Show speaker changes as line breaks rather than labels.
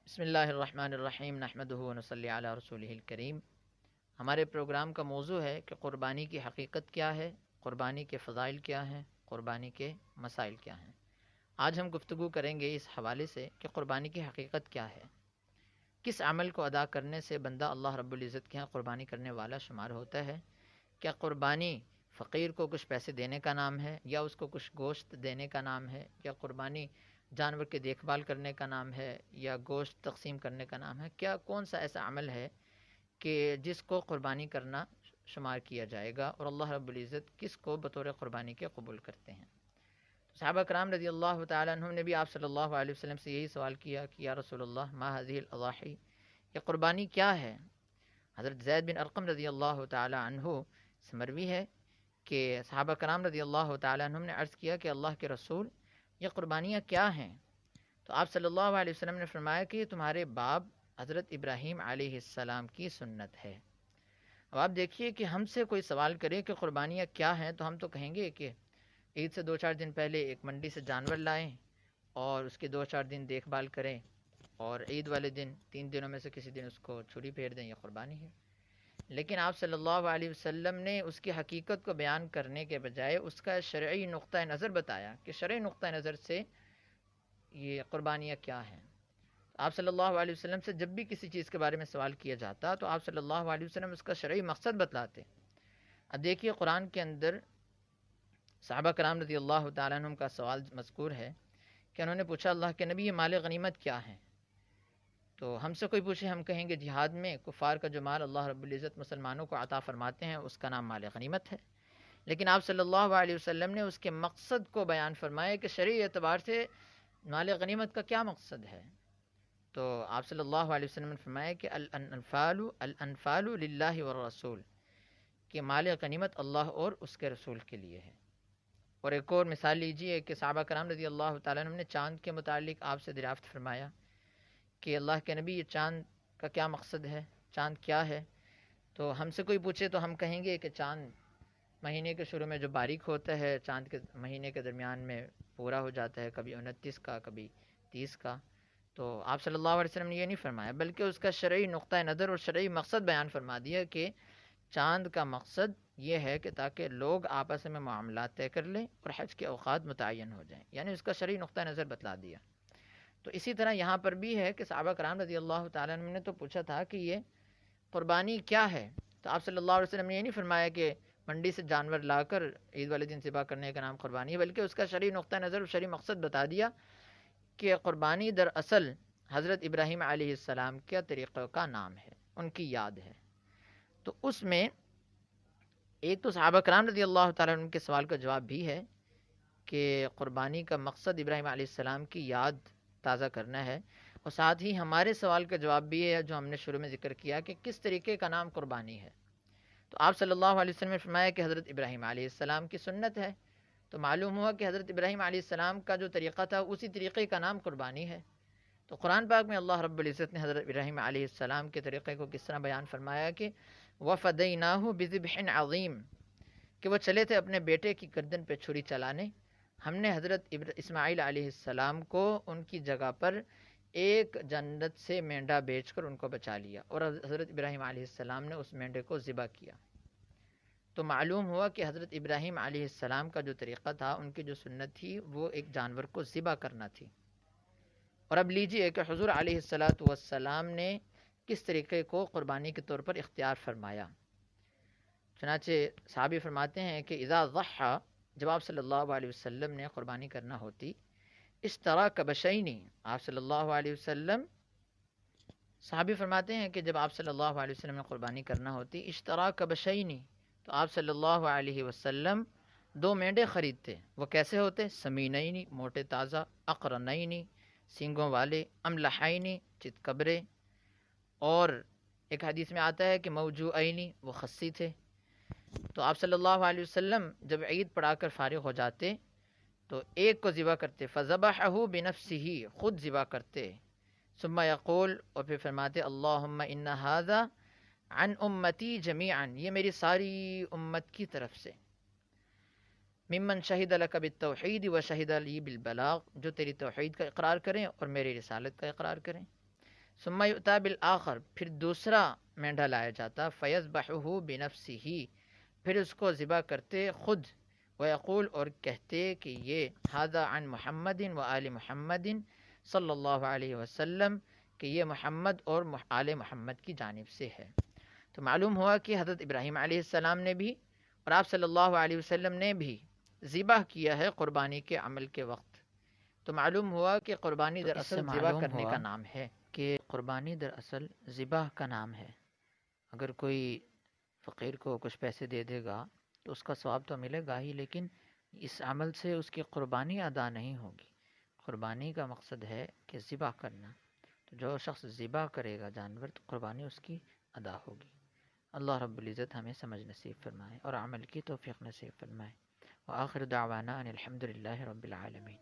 بسم اللہ الرحمن الرحیم نحمدہ ونصلی علی رسولہ الکریم۔ ہمارے پروگرام کا موضوع ہے کہ قربانی کی حقیقت کیا ہے، قربانی کے فضائل کیا ہیں، قربانی کے مسائل کیا ہیں۔ آج ہم گفتگو کریں گے اس حوالے سے کہ قربانی کی حقیقت کیا ہے، کس عمل کو ادا کرنے سے بندہ اللہ رب العزت کے ہاں قربانی کرنے والا شمار ہوتا ہے۔ کیا قربانی فقیر کو کچھ پیسے دینے کا نام ہے، یا اس کو کچھ گوشت دینے کا نام ہے، یا قربانی جانور کے دیکھ بھال کرنے کا نام ہے، یا گوشت تقسیم کرنے کا نام ہے؟ کیا کون سا ایسا عمل ہے کہ جس کو قربانی کرنا شمار کیا جائے گا، اور اللہ رب العزت کس کو بطور قربانی کے قبول کرتے ہیں؟ صحابہ کرام رضی اللہ تعالیٰ عنہم نے بھی آپ صلی اللہ علیہ وسلم سے یہی سوال کیا کہ یا رسول اللہ ما هذه الاضاحی، یہ قربانی کیا ہے؟ حضرت زید بن ارقم رضی اللہ تعالیٰ عنہ سے مروی ہے کہ صحابہ کرام رضی اللہ تعالیٰ عنہم نے عرض کیا کہ اللہ کے رسول، یہ قربانیاں کیا ہیں؟ تو آپ صلی اللہ علیہ وسلم نے فرمایا کہ یہ تمہارے باپ حضرت ابراہیم علیہ السلام کی سنت ہے۔ اب آپ دیکھیے کہ ہم سے کوئی سوال کرے کہ قربانیاں کیا ہیں، تو ہم تو کہیں گے کہ عید سے 2-4 دن پہلے ایک منڈی سے جانور لائیں اور اس کے 2-4 دن دیکھ بھال کریں، اور عید والے دن 3 دنوں میں سے کسی دن اس کو چھری پھیر دیں، یہ قربانی ہے۔ لیکن آپ صلی اللہ علیہ وسلم نے اس کی حقیقت کو بیان کرنے کے بجائے اس کا شرعی نقطہ نظر بتایا کہ شرعی نقطہ نظر سے یہ قربانیاں کیا ہیں۔ آپ صلی اللہ علیہ وسلم سے جب بھی کسی چیز کے بارے میں سوال کیا جاتا تو آپ صلی اللہ علیہ وسلم اس کا شرعی مقصد بتلاتے۔ اب دیکھیے قرآن کے اندر صحابہ کرام رضی اللہ تعالیٰ عنہم کا سوال مذکور ہے کہ انہوں نے پوچھا اللہ کے نبی یہ مال غنیمت کیا ہے؟ تو ہم سے کوئی پوچھے ہم کہیں گے جہاد میں کفار کا جو مال اللہ رب العزت مسلمانوں کو عطا فرماتے ہیں اس کا نام مال غنیمت ہے۔ لیکن آپ صلی اللہ علیہ وسلم نے اس کے مقصد کو بیان فرمایا کہ شرعی اعتبار سے مال غنیمت کا کیا مقصد ہے۔ تو آپ صلی اللہ علیہ وسلم نے فرمایا کہ الانفال للہ والرسول، کہ مال غنیمت اللہ اور اس کے رسول کے لیے ہے۔ اور ایک اور مثال لیجئے کہ صحابہ کرام رضی اللہ تعالیٰ عنہ نے چاند کے متعلق آپ سے دریافت فرمایا کہ اللہ کے نبی یہ چاند کا کیا مقصد ہے، چاند کیا ہے؟ تو ہم سے کوئی پوچھے تو ہم کہیں گے کہ چاند مہینے کے شروع میں جو باریک ہوتا ہے، چاند کے مہینے کے درمیان میں پورا ہو جاتا ہے، کبھی 29 کا کبھی 30 کا۔ تو آپ صلی اللہ علیہ وسلم نے یہ نہیں فرمایا، بلکہ اس کا شرعی نقطہ نظر اور شرعی مقصد بیان فرما دیا کہ چاند کا مقصد یہ ہے کہ تاکہ لوگ آپس میں معاملات طے کر لیں اور حج کے اوقات متعین ہو جائیں، یعنی اس کا شرعی نقطہ نظر بتلا دیا۔ تو اسی طرح یہاں پر بھی ہے کہ صحابہ کرام رضی اللہ تعالیٰ عنہ نے تو پوچھا تھا کہ یہ قربانی کیا ہے، تو آپ صلی اللہ علیہ وسلم نے یہ نہیں فرمایا کہ منڈی سے جانور لا کر عید والے دن ذبح کرنے کا نام قربانی ہے، بلکہ اس کا شرعی نقطہ نظر اور شرعی مقصد بتا دیا کہ قربانی دراصل حضرت ابراہیم علیہ السلام کے طریقہ کا نام ہے، ان کی یاد ہے۔ تو اس میں ایک تو صحابہ کرام رضی اللہ تعالیٰ عنہ کے سوال کا جواب بھی ہے کہ قربانی کا مقصد ابراہیم علیہ السلام کی یاد تازہ کرنا ہے، اور ساتھ ہی ہمارے سوال کا جواب بھی ہے جو ہم نے شروع میں ذکر کیا کہ کس طریقے کا نام قربانی ہے۔ تو آپ صلی اللہ علیہ وسلم نے فرمایا کہ حضرت ابراہیم علیہ السلام کی سنت ہے، تو معلوم ہوا کہ حضرت ابراہیم علیہ السلام کا جو طریقہ تھا اسی طریقے کا نام قربانی ہے۔ تو قرآن پاک میں اللہ رب العزت نے حضرت ابراہیم علیہ السلام کے طریقے کو کس طرح بیان فرمایا کہ وَفَدَيْنَاهُ بِذِبْحٍ عَظِيمٍ، کہ وہ چلے تھے اپنے بیٹے کی گردن پہ چھری چلانے، ہم نے حضرت اسماعیل علیہ السلام کو ان کی جگہ پر ایک جنت سے مینڈا بیچ کر ان کو بچا لیا، اور حضرت ابراہیم علیہ السلام نے اس مینڈے کو ذبح کیا۔ تو معلوم ہوا کہ حضرت ابراہیم علیہ السلام کا جو طریقہ تھا، ان کی جو سنت تھی، وہ ایک جانور کو ذبح کرنا تھی۔ اور اب لیجئے کہ حضور علیہ السلام نے کس طریقے کو قربانی کے طور پر اختیار فرمایا۔ چنانچہ صحابی فرماتے ہیں کہ اذا ضحى، جب آپ صلی اللہ علیہ وسلم نے قربانی کرنا ہوتی، اشترا کبشینی، آپ صلی اللہ علیہ وسلم، صحابی فرماتے ہیں کہ جب آپ صلی اللہ علیہ وسلم نے قربانی کرنا ہوتی، اشترا کبشینی، تو آپ صلی اللہ علیہ وسلم 2 مینڈے خریدتے۔ وہ کیسے ہوتے؟ سمینینی، موٹے تازہ، اقرنینی، سینگوں والے، املحینی، چتکبرے، اور ایک حدیث میں آتا ہے کہ موجوعینی، وہ خصی تھے۔ تو آپ صلی اللہ علیہ وسلم جب عید پڑھا کر فارغ ہو جاتے تو ایک کو ذبح کرتے، فذبحہ بنفسہ، خود ذبح کرتے، ثم یقول، اور پھر فرماتے اللہم ان ھذا عن امتی جمیعا، یہ میری ساری امت کی طرف سے، ممن شہد لک بالتوحید و شہد لی بالبلاغ، جو تیری توحید کا اقرار کریں اور میری رسالت کا اقرار کریں۔ ثم یؤتی بالآخر، پھر دوسرا مینڈھا لایا جاتا، فیذبحہ بنفسہ، پھر اس کو ذبح کرتے خود، ویقول، اور کہتے کہ یہ ھذا عن محمد و آل محمد صلی اللہ علیہ وسلم، کہ یہ محمد اور آل محمد کی جانب سے ہے۔ تو معلوم ہوا کہ حضرت ابراہیم علیہ السلام نے بھی اور آپ صلی اللہ علیہ وسلم نے بھی ذبح کیا ہے قربانی کے عمل کے وقت۔ تو معلوم ہوا کہ قربانی دراصل ذبح کرنے کا نام ہے، کہ قربانی دراصل ذبح کا نام ہے۔ اگر کوئی فقیر کو کچھ پیسے دے دے گا تو اس کا ثواب تو ملے گا ہی، لیکن اس عمل سے اس کی قربانی ادا نہیں ہوگی۔ قربانی کا مقصد ہے کہ ذبح کرنا، تو جو شخص ذبح کرے گا جانور تو قربانی اس کی ادا ہوگی۔ اللہ رب العزت ہمیں سمجھ نصیب فرمائے اور عمل کی توفیق نصیب فرمائے۔ وآخر دعوانا ان الحمد للہ رب العالمین۔